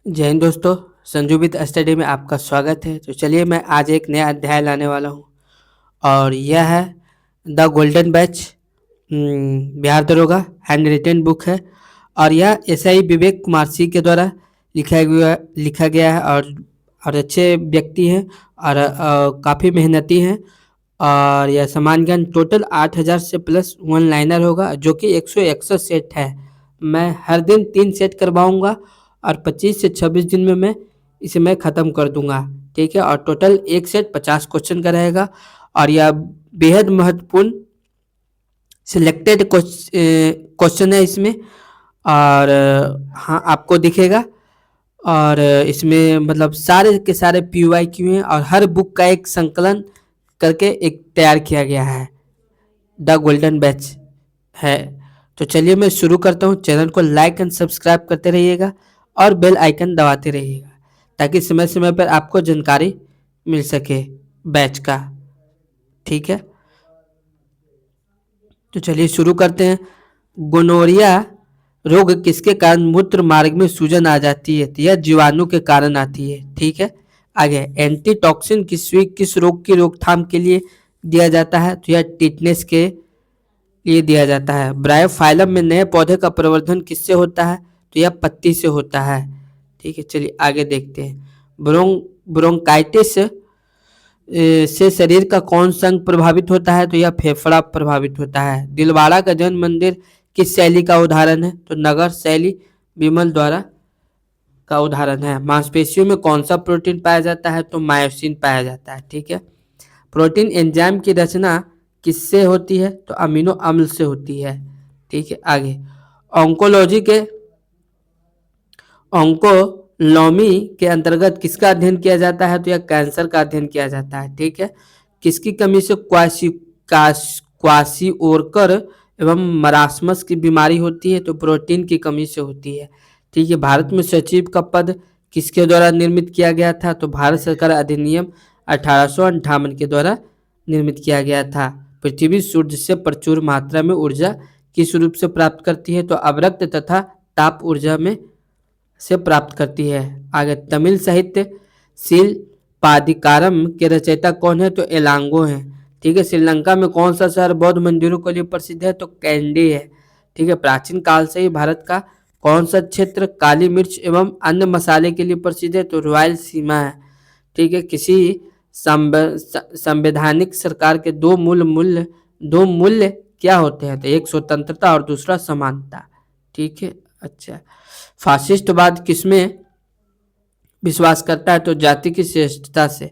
जय हिंद दोस्तों। Sanju with study में आपका स्वागत है। तो चलिए मैं आज एक नया अध्याय लाने वाला हूँ और यह है द गोल्डन बैच बिहार दरोगा हैंड रिटेन बुक है। और यह एसआई विवेक कुमार सिंह के द्वारा लिखा गया है और अच्छे व्यक्ति हैं और काफ़ी मेहनती हैं। और यह सामान्य ज्ञान टोटल 8,000 से प्लस वन लाइनर होगा जो कि 161 सेट है। मैं हर दिन 3 सेट करवाऊंगा और 25 से 26 दिन में मैं ख़त्म कर दूंगा। ठीक है। और टोटल एक सेट 50 क्वेश्चन का रहेगा और यह बेहद महत्वपूर्ण सिलेक्टेड क्वेश्चन है इसमें। और हाँ आपको दिखेगा। और इसमें मतलब सारे के सारे PYQ हैं और हर बुक का एक संकलन करके एक तैयार किया गया है। द गोल्डन बैच है। तो चलिए मैं शुरू करता हूँ। चैनल को लाइक एंड सब्सक्राइब करते रहिएगा और बेल आइकन दबाते रहिएगा ताकि समय समय पर आपको जानकारी मिल सके बैच का। ठीक है। तो चलिए शुरू करते हैं। गोनोरिया रोग किसके कारण मूत्र मार्ग में सूजन आ जाती है? तो यह जीवाणु के कारण आती है। ठीक है। आगे एंटीटॉक्सिन किस रोग की रोकथाम के लिए दिया जाता है? तो यह टिटनेस के लिए दिया जाता है। ब्रायोफाइलम में नए पौधे का प्रवर्धन किससे होता है? तो यह पत्ती से होता है। ठीक है। चलिए आगे देखते हैं। ब्रोंकाइटिस से शरीर का कौन सा अंग प्रभावित होता है? तो यह फेफड़ा प्रभावित होता है। दिलवाड़ा का जैन मंदिर किस शैली का उदाहरण है? तो नगर शैली विमल द्वारा का उदाहरण है। मांसपेशियों में कौन सा प्रोटीन पाया जाता है? तो मायोसिन पाया जाता है। ठीक है। प्रोटीन एंजाइम की रचना किससे होती है? तो अमीनो अम्ल से होती है। ठीक है। आगे ऑन्कोलॉजी के ऑन्कोलॉमी के अंतर्गत किसका अध्ययन किया जाता है? तो यह कैंसर का अध्ययन किया जाता है। ठीक है। किसकी कमी से क्वाशिओरकर एवं मरासमस की बीमारी होती है? तो प्रोटीन की कमी से होती है। ठीक है। भारत में सचिव का पद किसके द्वारा निर्मित किया गया था? तो भारत सरकार अधिनियम 1858 के द्वारा निर्मित किया गया था। पृथ्वी सूर्य से प्रचुर मात्रा में ऊर्जा किस रूप से प्राप्त करती है? तो अवरक्त तथा ताप ऊर्जा में से प्राप्त करती है। आगे तमिल साहित्य शिल्पाधिकारम के रचयिता कौन है? तो एलांगो हैं। ठीक है। श्रीलंका में कौन सा शहर बौद्ध मंदिरों के लिए प्रसिद्ध है? तो कैंडी है। ठीक है। प्राचीन काल से ही भारत का कौन सा क्षेत्र काली मिर्च एवं अन्य मसाले के लिए प्रसिद्ध है? तो रॉयल सीमा है। ठीक है। किसी संवैधानिक सरकार के दो मूल्य क्या होते हैं? तो एक स्वतंत्रता और दूसरा समानता। ठीक है। अच्छा, फासिस्टवाद किसमें विश्वास करता है? तो जाति की श्रेष्ठता से।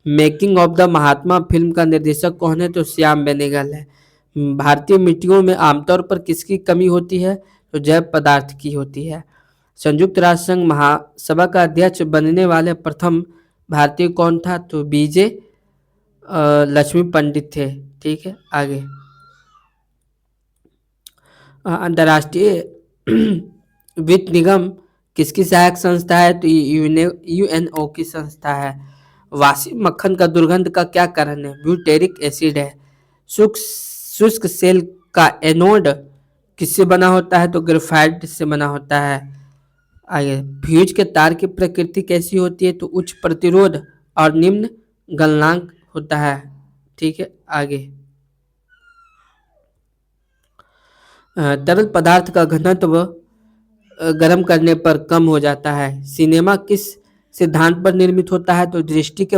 Making of the Mahatma film का निर्देशक कौन है? तो श्याम बेनेगल है। भारतीय मिट्टियों में आमतौर पर किसकी कमी होती है? तो जैव पदार्थ की होती है। संयुक्त राष्ट्र संघ महासभा का अध्यक्ष बनने वाले प्रथम भारतीय कौन था? तो बीजे लक्ष्मी पंडित थे। ठीक है। आगे अंतर्राष्ट्रीय वित्त निगम किसकी सहायक संस्था है? तो यूएनओ की संस्था है। वासी मक्खन का दुर्गंध का क्या कारण है? ब्यूटेरिक एसिड है। शुष्क सेल का एनोड किससे बना होता है? तो ग्रेफाइट से बना होता है। आगे फ्यूज के तार की प्रकृति कैसी होती है? तो उच्च प्रतिरोध और निम्न गलनांक होता है। ठीक है। आगे तरल पदार्थ का घनत्व गर्म करने पर कम हो जाता है। सिनेमा किस सिद्धांत पर निर्मित होता है? तो दृष्टि के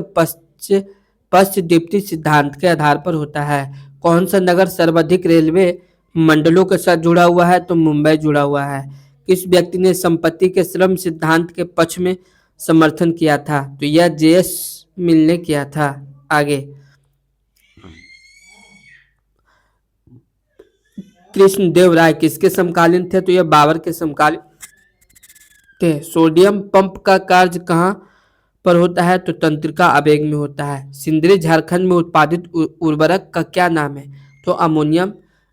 पश्च दीप्ति सिद्धांत के आधार पर होता है। कौन सा नगर सर्वाधिक रेलवे मंडलों के साथ जुड़ा हुआ है? तो मुंबई जुड़ा हुआ है। किस व्यक्ति ने संपत्ति के श्रम सिद्धांत के पक्ष में समर्थन किया था? तो यह JS मिल ने किया था। आगे कृष्णदेव राय किसके समकालीन थे? तो यह बाबर के समकालीन थे। सोडियम पंप का कार्य कहाँ पर होता है? तो तंत्रिका आवेग में होता है। सिंदरी झारखंड में उत्पादित उर्वरक का क्या नाम है? तो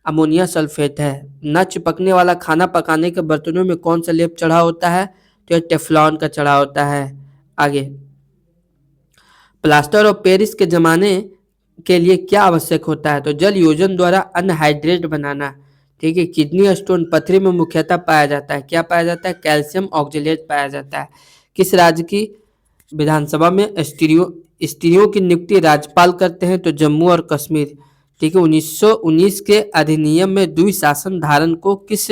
अमोनिया सल्फेट है। न चिपकने वाला खाना पकाने के बर्तनों में कौन सा लेप चढ़ा होता है? तो यह टेफ्लॉन का चढ़ा होता है। आगे प्लास्टर ऑफ पेरिस के जमाने के लिए क्या आवश्यक होता है? तो जल योजन द्वारा अनहाइड्रेट बनाना। ठीक है। किडनी स्टोन पथरी में मुख्यतः पाया जाता है। क्या पाया जाता है? कैल्शियम ऑक्जेलेट पाया जाता है। किस राज्य की विधानसभा में स्त्रियों की नियुक्ति राज्यपाल करते हैं? तो जम्मू और कश्मीर। ठीक है। 1919 के अधिनियम में द्विशासन धारण को किस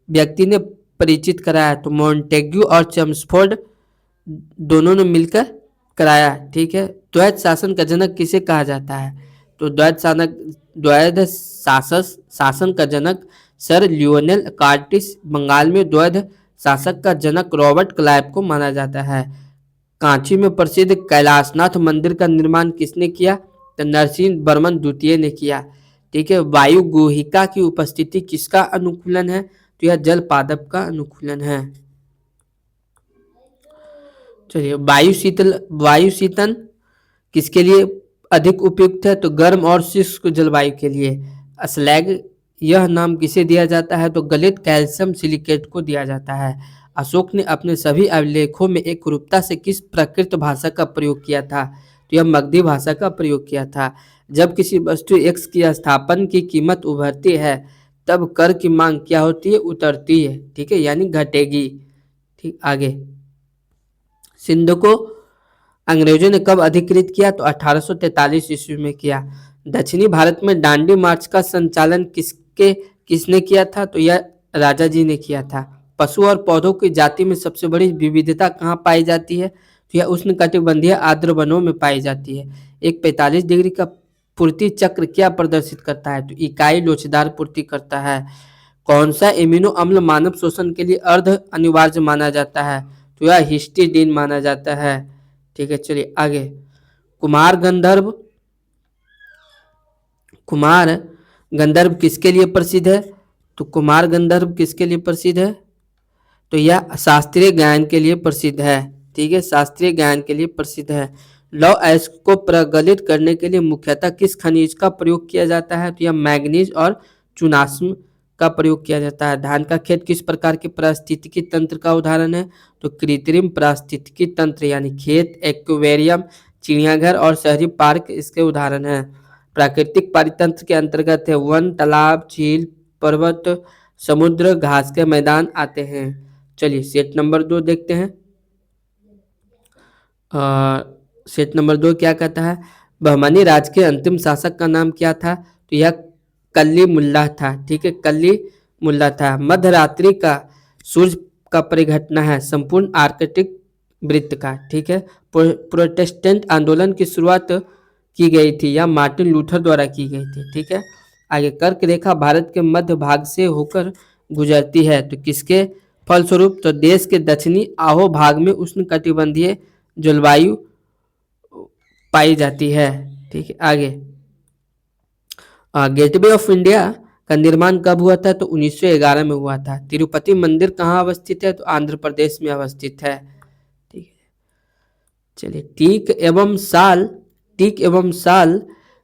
व्यक्ति ने परिचित कराया? तो मॉन्टेग्यू और चेम्सफोर्ड दोनों ने मिलकर कराया। ठीक है। द्वैध शासन का जनक किसे कहा जाता है? तो द्वैध शासन का जनक सर लियोनेल कार्टिस। बंगाल में द्वैध शासक का जनक रॉबर्ट क्लाइव को माना जाता है। कांची में प्रसिद्ध कैलाशनाथ मंदिर का निर्माण किसने किया? तो नरसिंह वर्मन द्वितीय ने किया। ठीक है। वायु गुहिका की उपस्थिति किसका अनुकूलन है? तो यह जल पादप का अनुकूलन है। चलिए, वायु शीतन किसके लिए अधिक उपयुक्त है? तो गर्म और शुष्क जलवायु के लिए। स्लैग यह नाम किसे दिया जाता है? तो गलित कैल्शियम सिलिकेट को दिया जाता है। अशोक ने अपने सभी अभिलेखों में एक रूपता से किस प्राकृत भाषा का प्रयोग किया था? तो यह मगधी भाषा का प्रयोग किया था। जब किसी वस्तु एक्स की स्थापन की कीमत उभरती है तब कर की मांग क्या होती है? उतरती है। ठीक है, यानी घटेगी। ठीक, आगे। सिंध को अंग्रेजों ने कब अधिकृत किया? तो 1843 ईस्वी में किया। दक्षिणी भारत में डांडी मार्च का संचालन किसने किया था? तो यह राजा जी ने किया था। पशु और पौधों की जाति में सबसे बड़ी विविधता कहाँ पाई जाती है? तो यह उष्णकटिबंधीय आर्द्र वनों में पाई जाती है। एक 45 डिग्री का पूर्ति चक्र क्या प्रदर्शित करता है? तो इकाई लोचदार पूर्ति करता है। कौन सा एमिनो अम्ल मानव शोषण के लिए अर्ध अनिवार्य माना जाता है? तो यह हिस्टिडीन माना जाता है। ठीक है, चलिए आगे। कुमार गंधर्व किसके लिए प्रसिद्ध है? तो कुमार गंधर्व किसके लिए प्रसिद्ध है? तो यह शास्त्रीय गायन के लिए प्रसिद्ध है। ठीक है, शास्त्रीय गायन के लिए प्रसिद्ध है। लौह अयस्क को प्रज्वलित करने के लिए मुख्यतः किस खनिज का प्रयोग किया जाता है? तो यह मैग्नीज और चुनास्म का प्रयोग किया जाता है। धान का खेत किस प्रकार के पारिस्थितिकी तंत्र का उदाहरण है? तो कृत्रिम पारिस्थितिकी तंत्र, यानी खेत, एक्वेरियम, चिड़ियाघर और शहरी पार्क इसके उदाहरण हैं। प्राकृतिक पारितंत्र के अंतर्गत है वन, तालाब, झील, पर्वत, समुद्र, घास के मैदान आते हैं। चलिए सेट नंबर 2 देखते हैं। सेट नंबर 2 क्या कहता है? बहमनी राज्य के अंतिम शासक का नाम क्या था? तो यह कल्ली मुल्ला था। ठीक है, कल्ली मुल्ला था। मध्यरात्रि का सूर्य का परिघटना है संपूर्ण आर्कटिक वृत्त का। ठीक है, प्रोटेस्टेंट आंदोलन की शुरुआत की गई थी या मार्टिन लूथर द्वारा की गई थी। ठीक है, आगे। कर्क रेखा भारत के मध्य भाग से होकर गुजरती है तो किसके फलस्वरूप? तो देश के दक्षिणी आहो भाग में उष्णकटिबंधीय जलवायु पाई जाती है। ठीक है, आगे। गेटवे ऑफ इंडिया का निर्माण कब हुआ था? तो 1911 में हुआ था। तिरुपति मंदिर कहाँ अवस्थित है? तो आंध्र प्रदेश में अवस्थित है। ठीक है, चलिए। टीक एवं साल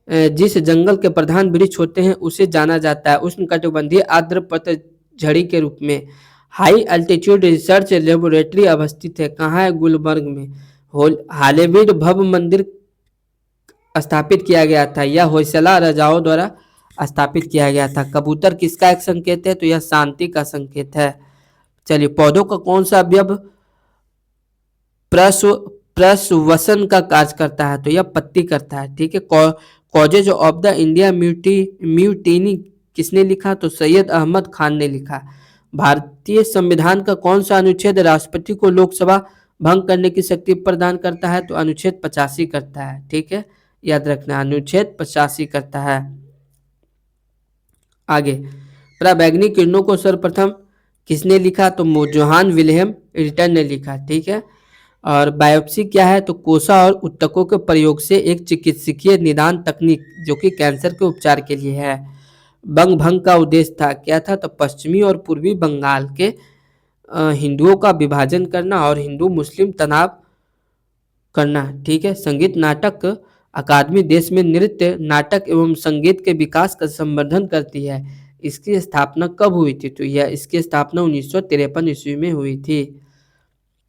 जिस जंगल के प्रधान वृक्ष होते हैं उसे जाना जाता है उष्णकटिबंधीय आर्द्र पतझड़ी के रूप में। हाई अल्टीट्यूड रिसर्च लेबोरेटरी अवस्थित है कहाँ है? गुलबर्ग में। हॉलीवुड भव्य मंदिर स्थापित किया गया था यह होयसला राजाओं द्वारा स्थापित किया गया था। कबूतर किसका एक संकेत है? तो यह शांति का संकेत है। चलिए, पौधों का कौन सा अवयव प्रश्वसन का कार्य करता है? तो यह पत्ती करता है। ठीक है, causes of the India mutiny किसने लिखा? तो सैयद अहमद खान ने लिखा। भारतीय संविधान का कौन सा अनुच्छेद राष्ट्रपति को लोकसभा भंग करने की शक्ति प्रदान करता है? तो अनुच्छेद 85 करता है। ठीक है, याद रखना, अनुच्छेद 85 करता है। आगे। पराबैंगनी किरणों को सर्वप्रथम किसने लिखा? तो जोहान विल्हेम रिटर ने लिखा। ठीक है, और बायोप्सी क्या है? तो कोसा और उत्तकों के प्रयोग से एक चिकित्सकीय निदान तकनीक जो कि कैंसर के उपचार के लिए है। बंग भंग का उद्देश्य था क्या था? तो पश्चिमी और पूर्वी बंगाल के हिंदुओं का विभाजन करना और हिंदू मुस्लिम तनाव करना। ठीक है, संगीत नाटक अकादमी देश में नृत्य, नाटक एवं संगीत के विकास का संवर्धन करती है। इसकी स्थापना कब हुई थी? तो यह इसकी स्थापना 1953 ईस्वी में हुई थी।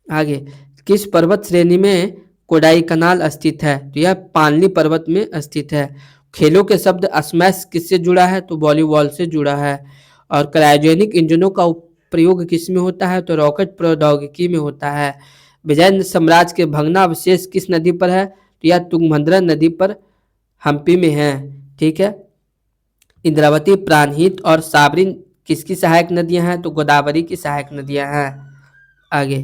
आगे। किस पर्वत श्रेणी में कोडाईकनाल स्थित है? तो यह पानली पर्वत में स्थित है। खेलों के शब्द स्मैश किससे जुड़ा है? तो वॉलीबॉल से जुड़ा है। और क्रायोजेनिक इंजनों का प्रयोग किस में होता है? तो रॉकेट प्रौद्योगिकी में होता है। विजयनगर साम्राज्य के भग्नावशेष किस नदी पर है? तो यह तुंगभद्रा नदी पर हम्पी में है। ठीक है। इंद्रावती, प्राणहित और साबरी किसकी सहायक नदियां हैं? तो गोदावरी की सहायक नदियां हैं। आगे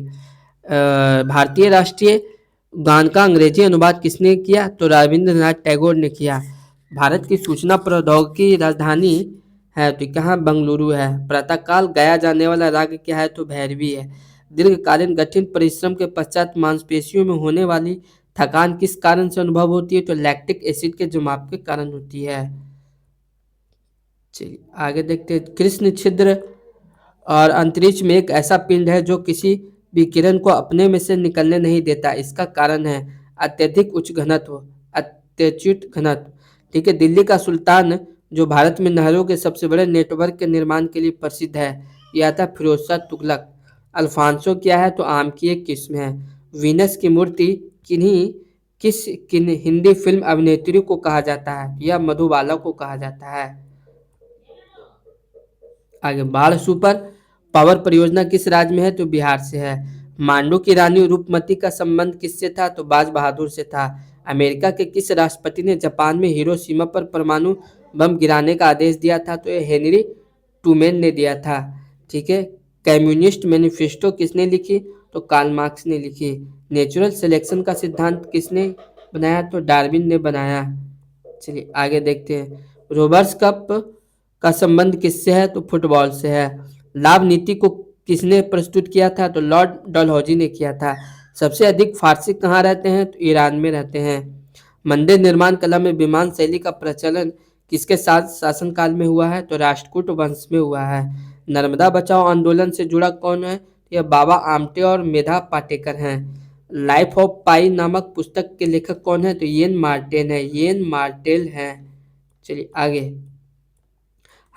भारतीय राष्ट्रीय गान का अंग्रेजी अनुवाद किसने किया? तो रविंद्रनाथ टैगोर ने किया। भारत की सूचना प्रौद्योगिकी राजधानी है तो कहाँ? बेंगलुरु है। प्रातःकाल गाया जाने वाला राग क्या है? तो भैरवी है। दीर्घकालीन कठिन परिश्रम के पश्चात मांसपेशियों में होने वाली थकान किस कारण से अनुभव होती है? तो लैक्टिक एसिड के जमाव के कारण होती है। चलिए आगे देखते हैं। कृष्ण छिद्र और अंतरिक्ष में एक ऐसा पिंड है जो किसी भी किरण को अपने में से निकलने नहीं देता। इसका कारण है अत्यधिक उच्च घनत्व, अत्यच्युत घनत्व। ठीक है। दिल्ली का सुल्तान जो भारत में नहरों के सबसे बड़े नेटवर्क के निर्माण के लिए प्रसिद्ध है, यह था फिरोज शाह तुगलक। अल्फांसो क्या है? तो आम की एक किस्म है। वीनस की मूर्ति किन हिंदी फिल्म अभिनेत्री को कहा जाता है? या मधुबाला को कहा जाता है। आगे बाढ़ सुपर पावर परियोजना किस राज्य में है? तो बिहार से है। मांडू की रानी रूपमती का संबंध किससे था? तो बाज बहादुर से था। अमेरिका के किस राष्ट्रपति ने जापान में हिरोशिमा पर परमाणु बम गिराने का आदेश दिया था? तो यह हेनरी ट्रूमैन ने दिया था। ठीक है। कम्युनिस्ट मैनिफेस्टो किसने लिखी? तो कार्ल मार्क्स ने लिखी। नेचुरल सिलेक्शन का सिद्धांत किसने बनाया? तो डार्विन ने बनाया। चलिए आगे देखते हैं। रोबर्स कप का संबंध किससे है? तो फुटबॉल से है। लाभ नीति को किसने प्रस्तुत किया था? तो लॉर्ड डलहौजी ने किया था। सबसे अधिक फारसी कहाँ रहते हैं? तो ईरान में रहते हैं। मंदिर निर्माण कला में विमान शैली का प्रचलन किसके साथ शासनकाल में हुआ है? तो राष्ट्रकूट वंश में हुआ है। नर्मदा बचाओ आंदोलन से जुड़ा कौन है? यह बाबा आमटे और मेधा पाटेकर हैं। लाइफ ऑफ पाई नामक पुस्तक के लेखक कौन है? तो येन मार्टेन है, येन मार्टेल है। चलिए आगे।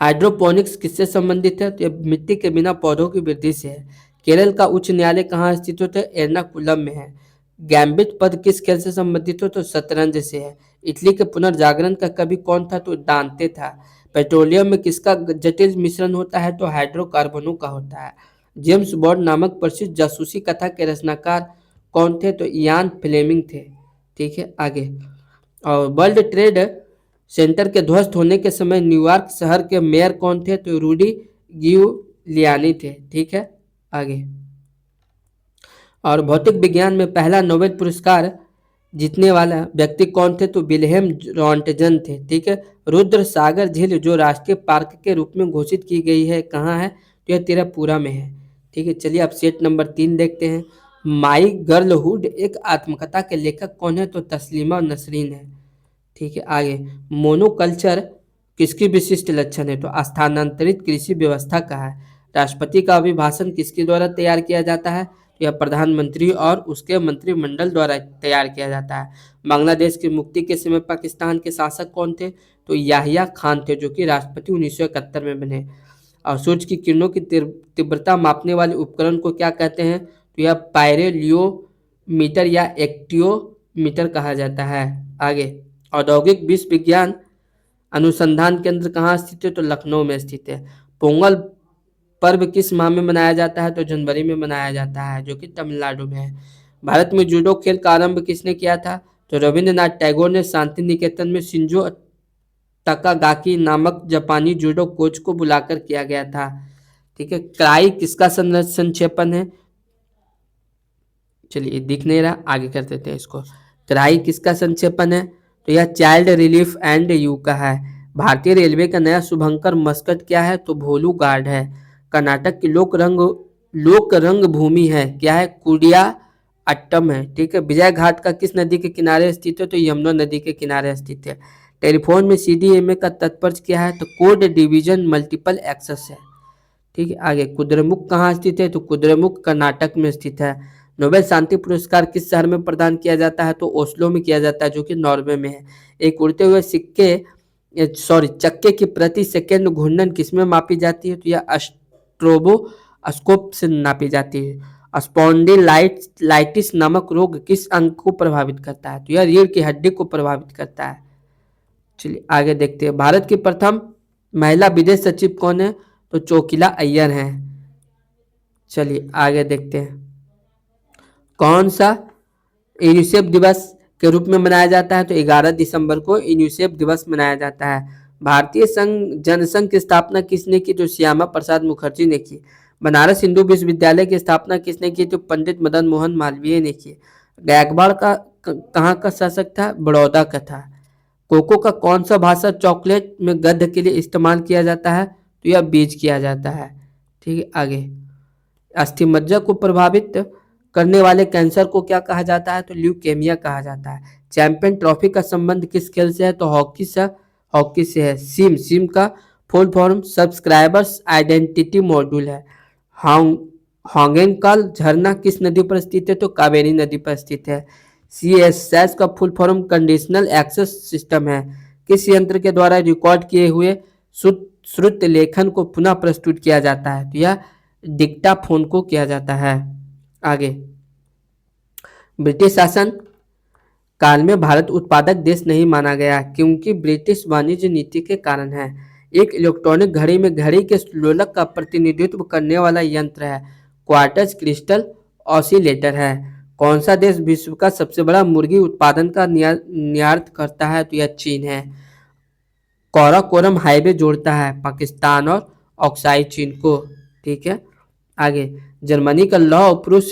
हाइड्रोपोनिक्स किससे संबंधित है? तो यह मिट्टी के बिना पौधों की वृद्धि से है। केरल का उच्च न्यायालय कहाँ स्थित होता है? एर्नाकुलम में है। गैम्बिट पद किस खेल से संबंधित हो? तो शतरंज से है। इटली के पुनर्जागरण का कवि कौन था? तो दांते था। पेट्रोलियम में किसका जटिल मिश्रण होता है? तो हाइड्रोकार्बनों का होता है। जेम्स बॉन्ड नामक प्रसिद्ध जासूसी कथा के रचनाकार कौन थे? तो इयान फ्लेमिंग थे। ठीक है आगे। और वर्ल्ड ट्रेड सेंटर के ध्वस्त होने के समय न्यूयॉर्क शहर के मेयर कौन थे? तो रूडी गिउलियानी थे। ठीक है आगे। और भौतिक विज्ञान में पहला नोबेल पुरस्कार जीतने वाला व्यक्ति कौन थे? तो विल्हेम रॉन्टजन थे। ठीक है। रुद्र सागर झील जो राष्ट्रीय पार्क के रूप में घोषित की गई है कहाँ है? तो यह त्रिपुरा में है। ठीक है। चलिए अब सेट नंबर 3 देखते हैं। माई गर्लहुड एक आत्मकथा के लेखक कौन है? तो तस्लीमा नसरीन है। ठीक है आगे। मोनोकल्चर किसकी विशिष्ट लक्षण है? तो स्थानांतरित कृषि व्यवस्था का है। राष्ट्रपति का अभिभाषण किसके द्वारा तैयार किया जाता है? यह प्रधानमंत्री और उसके मंत्रिमंडल द्वारा तैयार किया जाता है। बांग्लादेश की मुक्ति के समय पाकिस्तान के शासक कौन थे? तो याहिया खान थे जो कि राष्ट्रपति 1971 में बने। और सूर्य की किरणों की तीव्रता मापने वाले उपकरण को क्या कहते हैं? तो यह पायरेलियोमीटर या एक्टियोमीटर कहा जाता है। आगे। औद्योगिक विश्व विज्ञान अनुसंधान केंद्र कहाँ स्थित है? तो लखनऊ में स्थित है। पोंगल पर्व किस माह में मनाया जाता है? तो जनवरी में मनाया जाता है जो कि तमिलनाडु में है। भारत में जूडो खेल का आरंभ किसने किया था? तो रविंद्रनाथ टैगोर ने शांति निकेतन में शिंजो तकागाकी नामक जापानी जूडो कोच को बुलाकर किया गया था। ठीक है। क्राई किसका संक्षेपण है? चलिए दिख नहीं रहा, आगे कर देते हैं इसको। क्राई किसका संक्षेपण है? तो यह चाइल्ड रिलीफ एंड यू का है। भारतीय रेलवे का नया शुभंकर मस्कट क्या है? तो भोलू गार्ड है। कर्नाटक की लोक रंग भूमि है क्या है? कुडिया अट्टम है। ठीक है। विजय घाट का किस नदी के किनारे स्थित है? तो यमुना नदी के किनारे स्थित है। टेलीफोन में सीडीएमए का तात्पर्य क्या है? तो कोड डिवीजन मल्टीपल एक्सेस है। ठीक है आगे। कुद्रेमुख कहाँ स्थित है? तो कुद्रेमुख कर्नाटक में स्थित है। नोबेल शांति पुरस्कार किस शहर में प्रदान किया जाता है? तो ओस्लो में किया जाता है जो कि नॉर्वे में है। एक उड़ते हुए चक्के की प्रति सेकेंड घूर्णन किसमें मापी जाती है? तो यह स्ट्रोबोस्कोप से नापी जाती है। स्पॉन्डिलाइटिस नामक रोग किस अंग को प्रभावित करता है? तो यह रीढ़ की हड्डी को प्रभावित करता है। चलिए आगे देखते हैं। भारत की प्रथम महिला विदेश सचिव कौन है? तो चोकिला अय्यर हैं। चलिए आगे देखते हैं। कौन सा यूनिसेफ दिवस के रूप में मनाया जाता है? तो 11 दिसंबर को यूनिसेफ दिवस मनाया जाता है। भारतीय संघ जनसंघ की स्थापना किसने की? तो श्यामा प्रसाद मुखर्जी ने की। बनारस हिंदू विश्वविद्यालय की स्थापना किसने की? तो पंडित मदन मोहन मालवीय ने की। गायकवाड़ का कहाँ का शासक था? बड़ौदा का था। कोको का कौन सा भाषा चॉकलेट में गंध के लिए इस्तेमाल किया जाता है? तो यह बीज किया जाता है। ठीक है, आगे। अस्थि मज्जा को प्रभावित करने वाले कैंसर को क्या कहा जाता है? तो ल्यूकेमिया कहा जाता है। चैंपियन ट्रॉफी का संबंध किस खेल से है? तो हॉकी से है। सिम का full form subscribers identity module है। होंगेनकाल झरना किस नदी पर स्थित है? तो कावेरी नदी पर स्थित है। CSS का full form conditional access system है। किस यंत्र के द्वारा रिकॉर्ड किए हुए श्रुत लेखन को पुनः प्रस्तुत किया जाता है? तो यह डिक्टाफोन को किया जाता है। आगे, ब्रिटिश शासन काल में भारत उत्पादक देश नहीं माना गया क्योंकि ब्रिटिश वाणिज्य नीति के कारण है। एक इलेक्ट्रॉनिक घड़ी में घड़ी के लोलक का प्रतिनिधित्व करने वाला यंत्र है। क्वार्टज क्रिस्टल ऑसिलेटर है। कौन सा देश विश्व का सबसे बड़ा मुर्गी उत्पादन का निर्यात करता है? तो यह चीन है। काराकोरम हाईवे जोड़ता है पाकिस्तान और ऑक्साई चीन को। ठीक है, आगे। जर्मनी का लौह पुरुष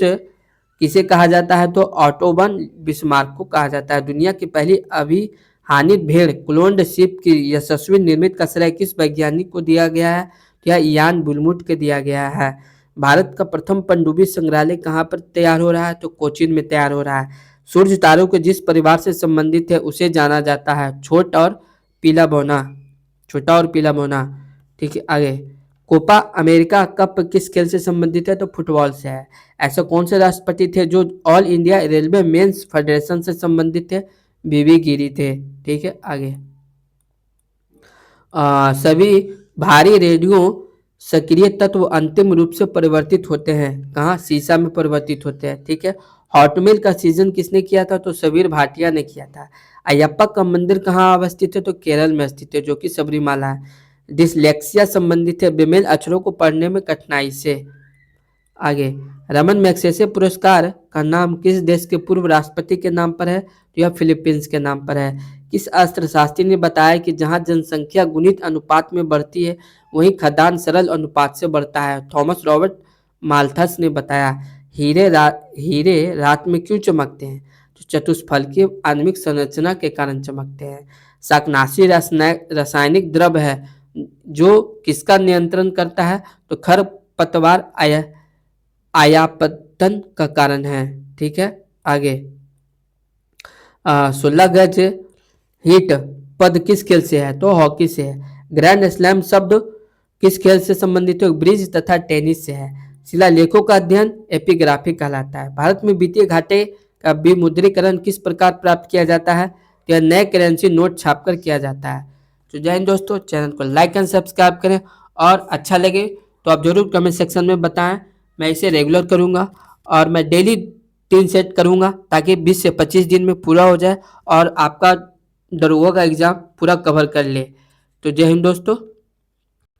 किसे कहा जाता है? तो ऑटोबन बिस्मार्क को कहा जाता है। दुनिया की पहली अभिहानित भेड़ क्लोन्ड शिप की यशस्वी निर्मित का श्रेय किस वैज्ञानिक को दिया गया है? यह इयान बुलमुट के दिया गया है। भारत का प्रथम पनडुब्बी संग्रहालय कहाँ पर तैयार हो रहा है? तो कोचीन में तैयार हो रहा है। सूर्य तारों के जिस परिवार से संबंधित है उसे जाना जाता है छोटा और पीला बौना। ठीक है, आगे। कोपा अमेरिका कप किस खेल से संबंधित है? तो फुटबॉल से है। ऐसे कौन से राष्ट्रपति थे जो All India Railway Men's Federation से संबंधित थे? बीवी गिरी थे। ठीक है, आगे। सभी भारी रेडियो सक्रिय तत्व अंतिम रूप से परिवर्तित होते हैं कहाँ? सीसा में परिवर्तित होते हैं। ठीक है, हॉटमेल का सीजन किसने किया था? तो सबीर भाटिया ने किया था। अयप्पा का मंदिर कहाँ अवस्थित है? तो केरल में स्थित है, जो कि सबरीमाला है। डिसलेक्सिया संबंधित है बेमेल अक्षरों को पढ़ने में कठिनाई से। आगे, रमन मैग्सेसे पुरस्कार का नाम किस देश के पूर्व राष्ट्रपति के नाम पर है? तो यह फिलीपींस के नाम पर है। किस अर्थशास्त्री ने बताया कि जहां जनसंख्या गुणित अनुपात में बढ़ती है वहीं खदान सरल अनुपात से बढ़ता है? थॉमस रॉबर्ट माल्थस ने बताया। हीरे रात में क्यों चमकते हैं? तो चतुष्फलकीय आणविक संरचना के कारण चमकते हैं। शाकनाशी रासायनिक द्रव्य है जो किसका नियंत्रण करता है? तो खरपतवार आयापतन का कारण है। ठीक है, आगे। 16 गज हिट पद किस खेल से है? तो हॉकी से है। ग्रैंड स्लैम शब्द किस खेल से संबंधित है? ब्रिज तथा टेनिस से है। शिलालेखों का अध्ययन एपिग्राफी कहलाता है। भारत में वित्तीय घाटे का विमुद्रीकरण किस प्रकार प्राप्त किया जाता है? तो यह नए करेंसी नोट छापकर किया जाता है। तो जय हिंद दोस्तों, चैनल को लाइक एंड सब्सक्राइब करें और अच्छा लगे तो आप जरूर कमेंट सेक्शन में बताएं। मैं इसे रेगुलर करूंगा और मैं डेली 3 सेट करूंगा ताकि 20 से 25 दिन में पूरा हो जाए और आपका दरोगा का एग्जाम पूरा कवर कर ले। तो जय हिंद दोस्तों।